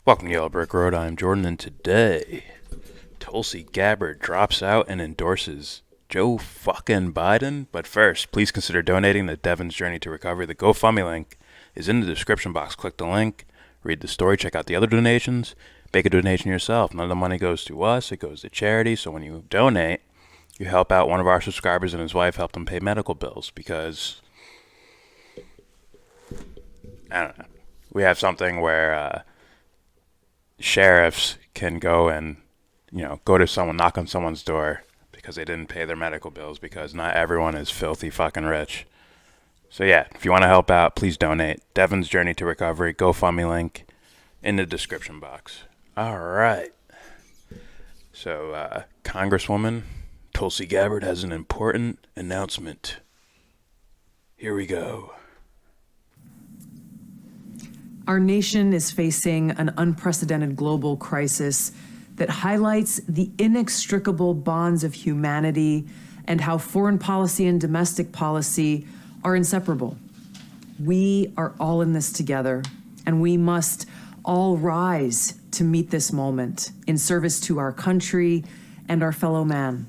Welcome to Yellow Brick Road. I'm Jordan, and today, Tulsi Gabbard drops out and endorses Joe fucking Biden. But first, please consider donating to Devon's Journey to Recovery. The GoFundMe link is in the description box. Click the link, read the story, check out the other donations, make a donation yourself. None of the money goes to us, it goes to charity. So when you donate, you help out one of our subscribers and his wife, help them pay medical bills because, I don't know, we have something where sheriffs can go and, go to someone, knock on someone's door because they didn't pay their medical bills because not everyone is filthy fucking rich. So yeah, if you want to help out, please donate. Devon's Journey to Recovery, GoFundMe link in the description box. All right. So Congresswoman Tulsi Gabbard has an important announcement. Here we go. Our nation is facing an unprecedented global crisis that highlights the inextricable bonds of humanity and how foreign policy and domestic policy are inseparable. We are all in this together, and we must all rise to meet this moment in service to our country and our fellow man.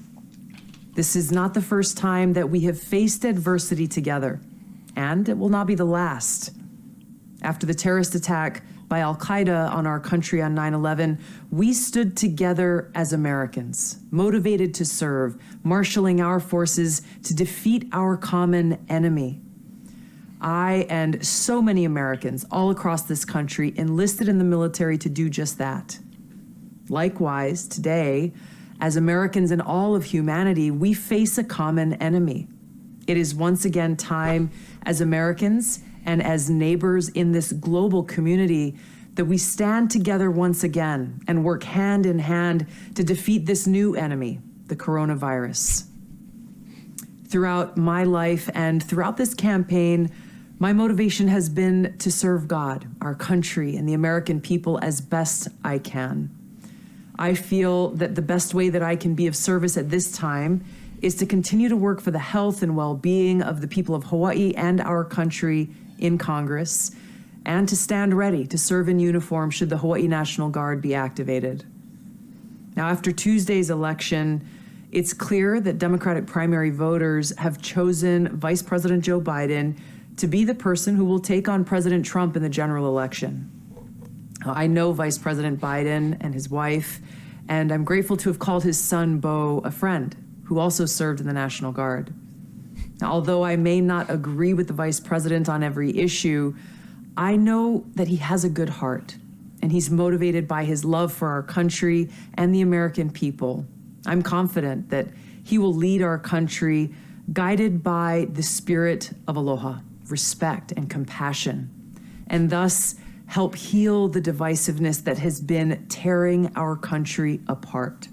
This is not the first time that we have faced adversity together, and it will not be the last. After the terrorist attack by al-Qaeda on our country on 9/11, we stood together as Americans, motivated to serve, marshaling our forces to defeat our common enemy. I and so many Americans all across this country enlisted in the military to do just that. Likewise, today, as Americans and all of humanity, we face a common enemy. It is once again time as Americans and as neighbors in this global community that we stand together once again and work hand in hand to defeat this new enemy, the coronavirus. Throughout my life and throughout this campaign, my motivation has been to serve God, our country, and the American people as best I can. I feel that the best way that I can be of service at this time is to continue to work for the health and well-being of the people of Hawaii and our country in Congress, and to stand ready to serve in uniform should the Hawaii National Guard be activated. Now, after Tuesday's election, it's clear that Democratic primary voters have chosen Vice President Joe Biden to be the person who will take on President Trump in the general election. I know Vice President Biden and his wife, and I'm grateful to have called his son, Beau, a friend who also served in the National Guard. Now, although I may not agree with the vice president on every issue, I know that he has a good heart, and he's motivated by his love for our country and the American people. I'm confident that he will lead our country guided by the spirit of aloha, respect, and compassion, and thus help heal the divisiveness that has been tearing our country apart.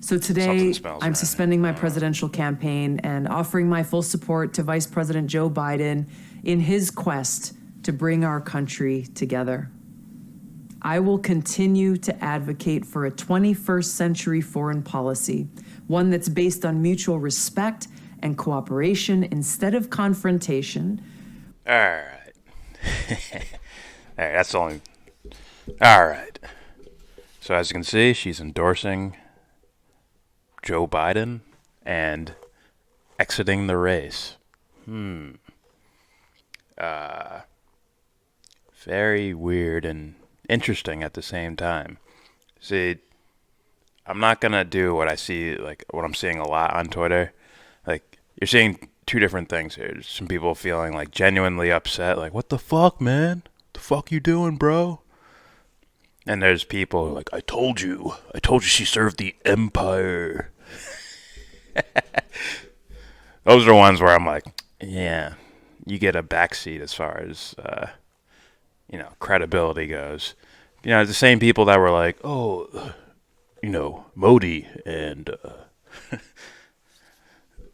So today, I'm suspending my presidential campaign and offering my full support to Vice President Joe Biden in his quest to bring our country together. I will continue to advocate for a 21st century foreign policy, one that's based on mutual respect and cooperation instead of confrontation. All right. All right, that's the only. All right. So as you can see, she's endorsing Joe Biden and exiting the race. Very weird and interesting at the same time. See, I'm not gonna do what I see, like what I'm seeing a lot on Twitter. Like, you're seeing two different things here. There's some people feeling like genuinely upset, like, what the fuck, man? The fuck you doing, bro? And there's people like, I told you she served the empire. Those are the ones where I'm like, yeah, you get a backseat as far as, credibility goes. The same people that were like, oh, Modi and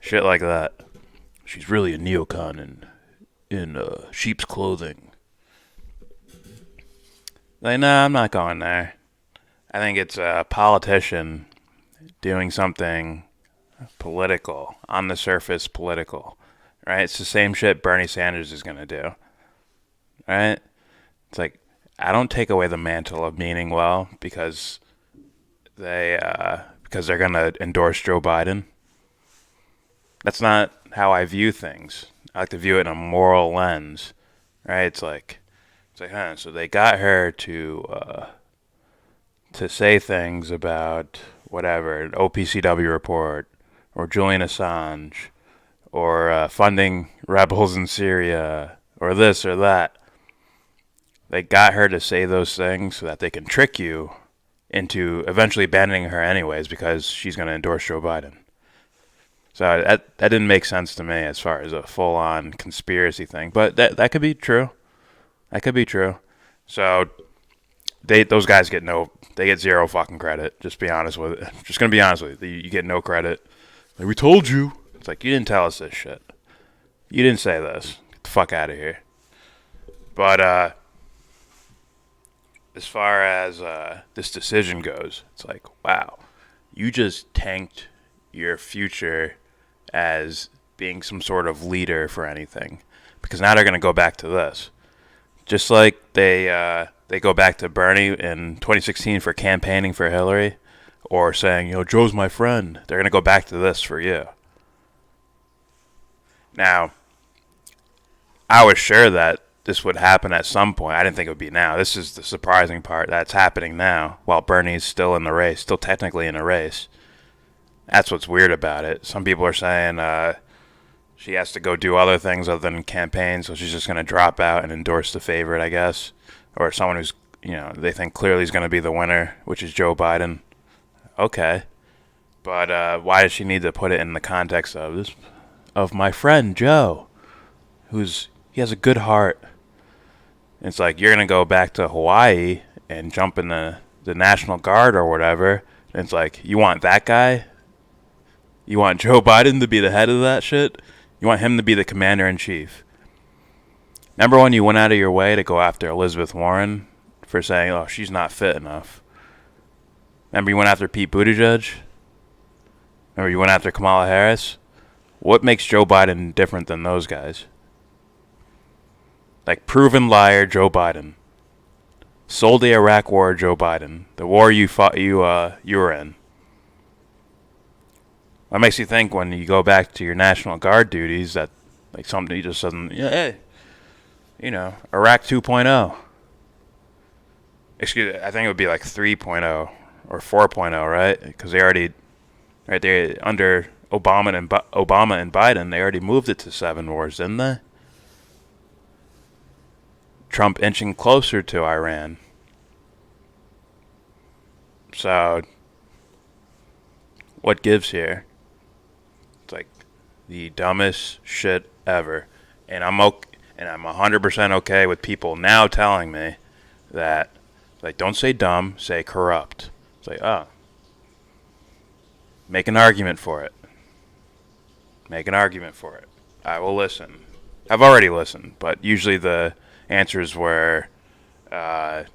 shit like that. She's really a neocon in sheep's clothing. Like, nah, I'm not going there. I think it's a politician doing something political, on the surface political, right? It's the same shit Bernie Sanders is going to do, right? It's like, I don't take away the mantle of meaning well because they're gonna endorse Joe Biden. That's not how I view things. I like to view it in a moral lens, right? Huh? So they got her to say things about whatever, an OPCW report, or Julian Assange, or funding rebels in Syria, or this or that. They got her to say those things so that they can trick you into eventually banning her anyways because she's going to endorse Joe Biden. So that didn't make sense to me as far as a full-on conspiracy thing, but that could be true. That could be true. So those guys get zero fucking credit. Just be honest with it. Just gonna be honest with you. You get no credit. Like, we told you. It's like, you didn't tell us this shit. You didn't say this. Get the fuck out of here. But as far as this decision goes, it's like, wow, you just tanked your future as being some sort of leader for anything, because now they're gonna go back to this, just like they go back to Bernie in 2016 for campaigning for Hillary, or saying, Joe's my friend. They're gonna go back to this for you. Now, I was sure that this would happen at some point. I didn't think it would be now. This is the surprising part. That's happening now while Bernie's still in the race, still technically in a race. That's what's weird about it. Some people are saying she has to go do other things other than campaign, so she's just going to drop out and endorse the favorite, I guess. Or someone who's, they think clearly is going to be the winner, which is Joe Biden. Okay. But why does she need to put it in the context of this? Of my friend Joe, he has a good heart. It's like, you're going to go back to Hawaii and jump in the National Guard or whatever. And it's like, you want that guy? You want Joe Biden to be the head of that shit? You want him to be the commander-in-chief? Remember when you went out of your way to go after Elizabeth Warren for saying, oh, she's not fit enough? Remember you went after Pete Buttigieg? Remember you went after Kamala Harris? What makes Joe Biden different than those guys? Like, proven liar Joe Biden. Sold the Iraq War Joe Biden. The war you fought, you were in. What makes you think when you go back to your National Guard duties that, like, somebody just doesn't, hey, Iraq 2.0. Excuse me, I think it would be like 3.0 or 4.0, right? Because they under Obama and Biden, they already moved it to 7 wars, didn't they? Trump inching closer to Iran. So, what gives here? It's like the dumbest shit ever, and I'm 100% okay with people now telling me that, like, don't say dumb, say corrupt. It's like, oh, make an argument for it. Make an argument for it. I will listen. I've already listened, but usually the answers were, it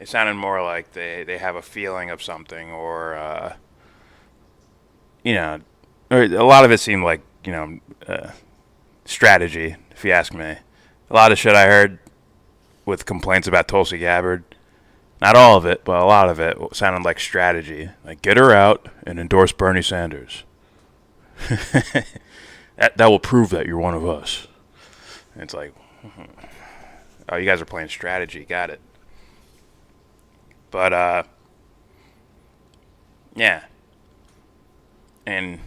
sounded more like they have a feeling of something, or, or a lot of it seemed like, strategy, if you ask me. A lot of shit I heard with complaints about Tulsi Gabbard, not all of it, but a lot of it sounded like strategy. Like, get her out and endorse Bernie Sanders. that will prove that you're one of us. And it's like, oh, you guys are playing strategy. Got it. But, yeah. And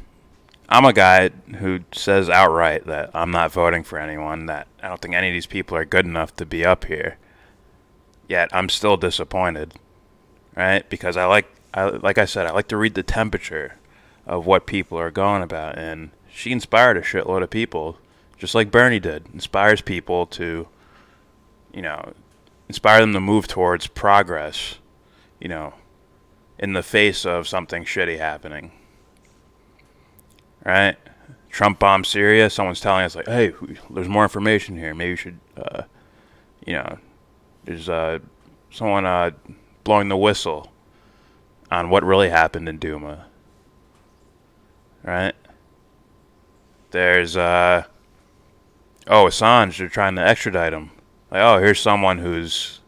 I'm a guy who says outright that I'm not voting for anyone, that I don't think any of these people are good enough to be up here. Yet I'm still disappointed, right? Because like I said, I like to read the temperature of what people are going about, and she inspired a shitload of people, just like Bernie did. Inspires people to, inspire them to move towards progress, in the face of something shitty happening. Right? Trump bombed Syria. Someone's telling us, like, hey, there's more information here. Maybe you should, there's someone blowing the whistle on what really happened in Duma. Right? There's, Assange, they're trying to extradite him. Like, oh, here's someone who's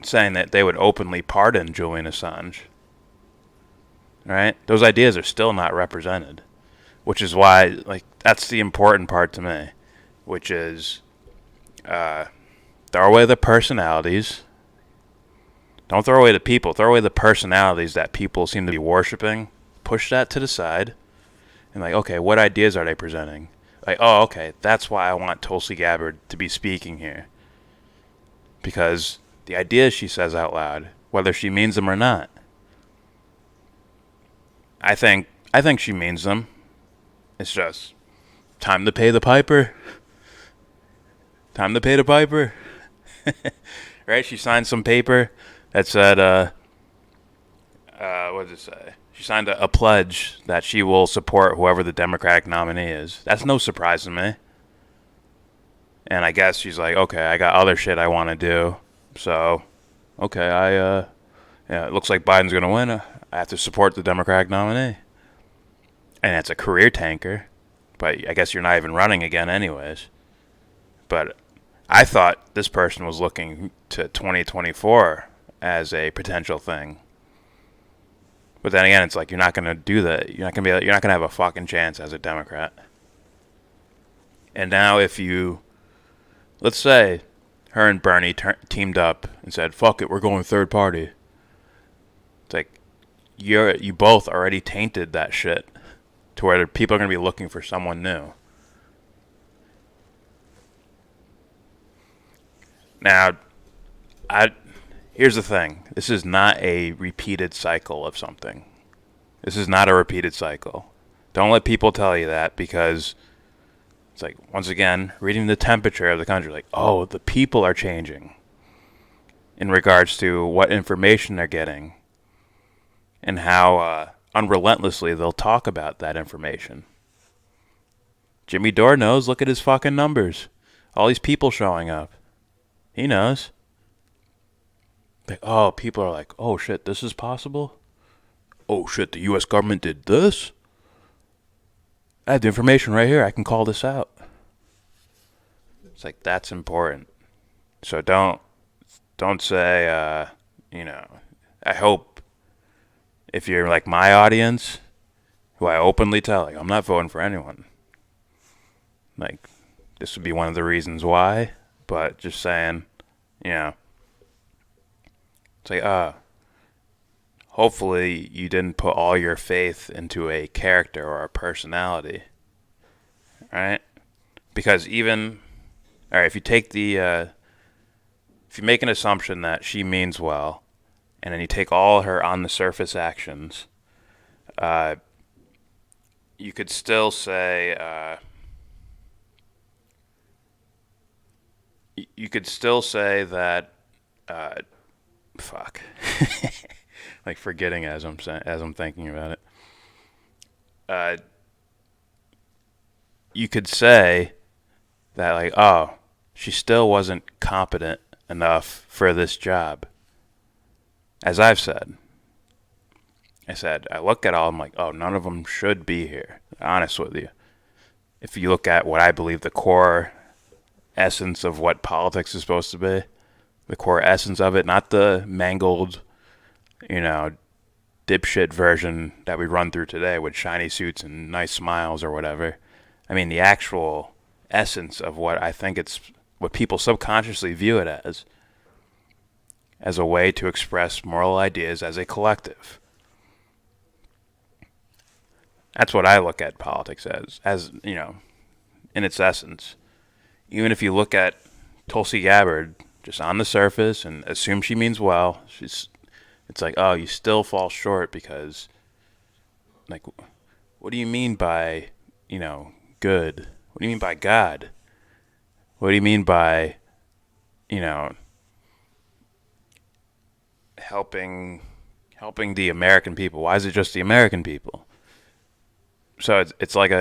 saying that they would openly pardon Julian Assange. Right? Those ideas are still not represented, which is why, like, that's the important part to me, which is throw away the personalities. Don't throw away the people. Throw away the personalities that people seem to be worshiping. Push that to the side. And, like, okay, what ideas are they presenting? Like, oh, okay, that's why I want Tulsi Gabbard to be speaking here. Because the ideas she says out loud, whether she means them or not, I think she means them. It's just time to pay the piper. Time to pay the piper. Right? She signed some paper that said, what does it say? She signed a pledge that she will support whoever the Democratic nominee is. That's no surprise to me. And I guess she's like, okay, I got other shit I want to do. So, okay, yeah, it looks like Biden's going to win. I have to support the Democratic nominee. And it's a career tanker. But I guess you're not even running again anyways. But I thought this person was looking to 2024 as a potential thing. But then again, it's like you're not going to do that. You're not going to have a fucking chance as a Democrat. And now if you, let's say her and Bernie teamed up and said, fuck it, we're going third party. It's like you both already tainted that shit to where people are going to be looking for someone new. Now, here's the thing. This is not a repeated cycle of something. This is not a repeated cycle. Don't let people tell you that, because it's like, once again, reading the temperature of the country, like, oh, the people are changing in regards to what information they're getting and how unrelentlessly they'll talk about that information. Jimmy Dore knows. Look at his fucking numbers. All these people showing up. He knows. Like, oh, people are like, oh shit, this is possible? Oh shit, the U.S. government did this? I have the information right here. I can call this out. It's like, that's important. So don't say, I hope if you're like my audience, who I openly tell, like, I'm not voting for anyone. Like, this would be one of the reasons why, but just saying, it's like, hopefully you didn't put all your faith into a character or a personality, right? Because if you take if you make an assumption that she means well, and then you take all her on the surface actions, you could still say, that, fuck, like forgetting as I'm thinking about it. You could say that, like, oh, she still wasn't competent enough for this job. As I've said, I look at all, I'm like, oh, none of them should be here. Honest with you. If you look at what I believe the core essence of what politics is supposed to be, the core essence of it, not the mangled, dipshit version that we run through today with shiny suits and nice smiles or whatever. I mean, the actual essence of what I think what people subconsciously view it as a way to express moral ideas as a collective. That's what I look at politics as in its essence. Even if you look at Tulsi Gabbard just on the surface and assume she means well, it's like, oh, you still fall short because, like, what do you mean by, good? What do you mean by God? What do you mean by, helping the American people? Why is it just the American people? So it's like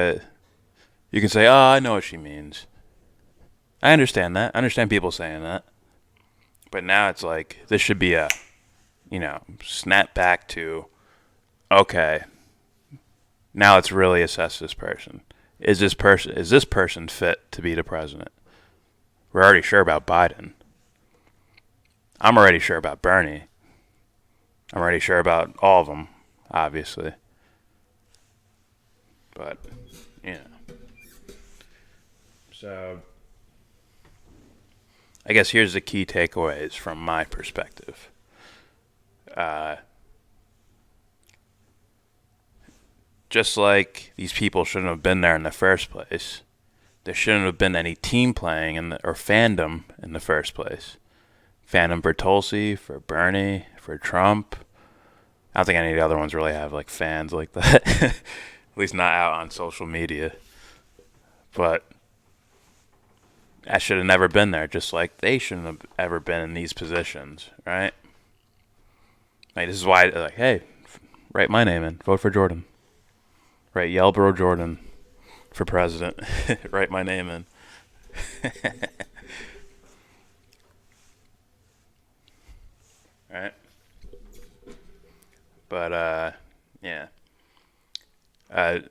you can say, oh, I know what she means. I understand that. I understand people saying that. But now it's like, this should be a, snap back to, okay, now let's really assess this person. Is this person fit to be the president? We're already sure about Biden. I'm already sure about Bernie. I'm already sure about all of them, obviously. But, you know. So, I guess here's the key takeaways from my perspective. Just like these people shouldn't have been there in the first place, there shouldn't have been any team playing or fandom in the first place. Fandom for Tulsi, for Bernie, for Trump. I don't think any of the other ones really have like fans like that. At least not out on social media. But I should have never been there, just like they shouldn't have ever been in these positions, right? Like, this is why, like, hey, write my name in. Vote for Jordan. Write Yelbro Jordan for president. Write my name in. Right? But, yeah. Is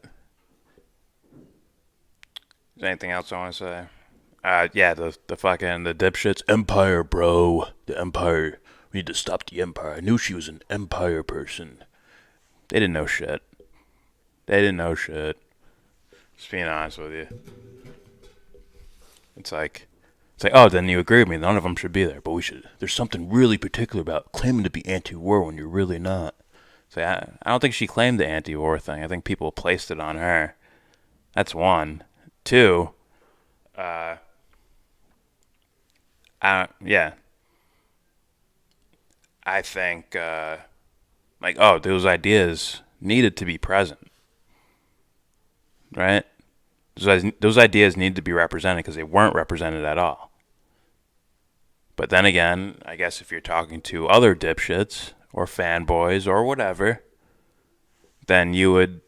there anything else I want to say? Yeah, the fucking, the dipshits. Empire, bro. The Empire. We need to stop the Empire. I knew she was an Empire person. They didn't know shit. Just being honest with you. It's like, oh, then you agree with me. None of them should be there, but we should. There's something really particular about claiming to be anti-war when you're really not. So I don't think she claimed the anti-war thing. I think people placed it on her. That's one. Two, yeah. I think, like, oh, those ideas needed to be present, right? Those ideas need to be represented because they weren't represented at all. But then again, I guess if you're talking to other dipshits or fanboys or whatever, then you would,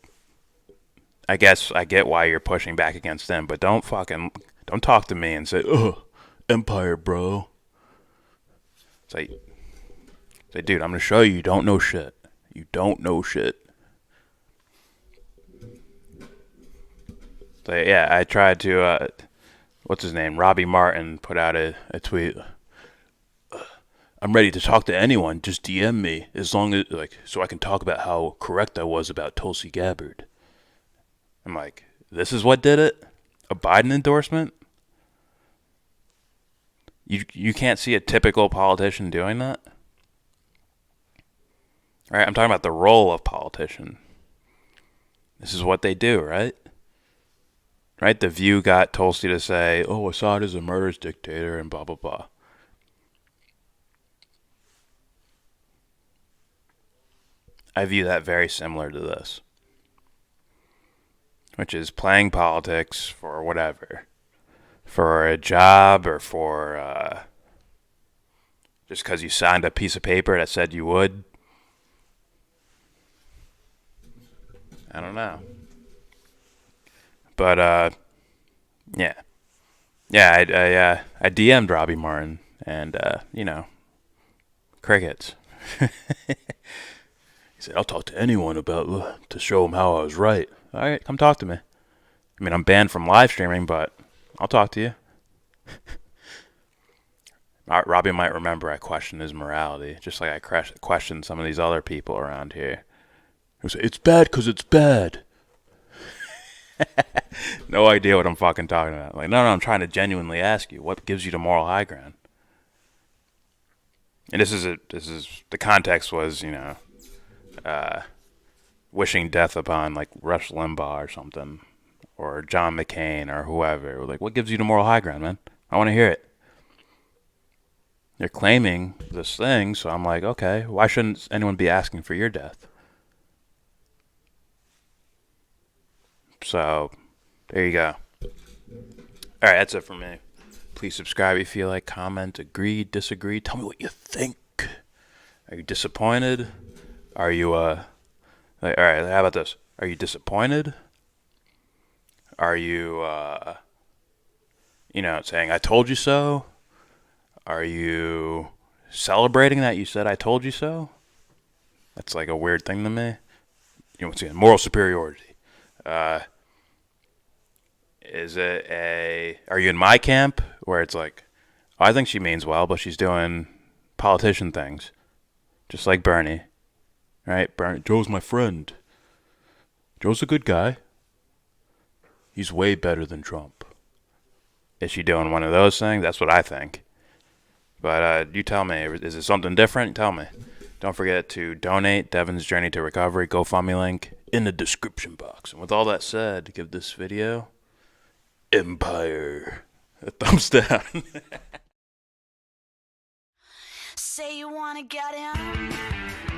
I guess I get why you're pushing back against them, but don't talk to me and say, oh, Empire, bro. It's like, dude, I'm going to show you don't know shit. You don't know shit. So, yeah, I tried to, what's his name? Robbie Martin put out a tweet. I'm ready to talk to anyone. Just DM me as long as, like, so I can talk about how correct I was about Tulsi Gabbard. I'm like, this is what did it? A Biden endorsement? You can't see a typical politician doing that? Right? I'm talking about the role of politician. This is what they do, right? Right? The View got Tulsi to say, oh, Assad is a murderous dictator and blah, blah, blah. I view that very similar to this, which is playing politics for whatever, for a job or for just because you signed a piece of paper that said you would. I don't know. But, yeah. Yeah, I DM'd Robbie Martin and, crickets. He said, I'll talk to anyone about, to show him how I was right. All right, come talk to me. I mean, I'm banned from live streaming, but I'll talk to you. Robbie might remember I questioned his morality, just like I questioned some of these other people around here. Who say, it's bad because it's bad. No idea what I'm fucking talking about. Like, no, I'm trying to genuinely ask you, what gives you the moral high ground? And this is the context was, wishing death upon like Rush Limbaugh or something, or John McCain or whoever. Like, what gives you the moral high ground, man? I want to hear it. They're claiming this thing, so I'm like, okay, why shouldn't anyone be asking for your death? So, there you go. Alright, that's it for me. Please subscribe if you like, comment, agree, disagree. Tell me what you think. Are you disappointed? Are you, alright, how about this? Are you disappointed? Are you, saying, I told you so? Are you celebrating that you said I told you so? That's like a weird thing to me. Once again, moral superiority. Is it are you in my camp where it's like, oh, I think she means well, but she's doing politician things, just like Bernie, right? Joe's my friend. Joe's a good guy. He's way better than Trump. Is she doing one of those things? That's what I think. But you tell me, is it something different? Tell me. Don't forget to donate Devon's Journey to Recovery GoFundMe link in the description box. And with all that said, give this video Empire a thumbs down. Say you wanna get in.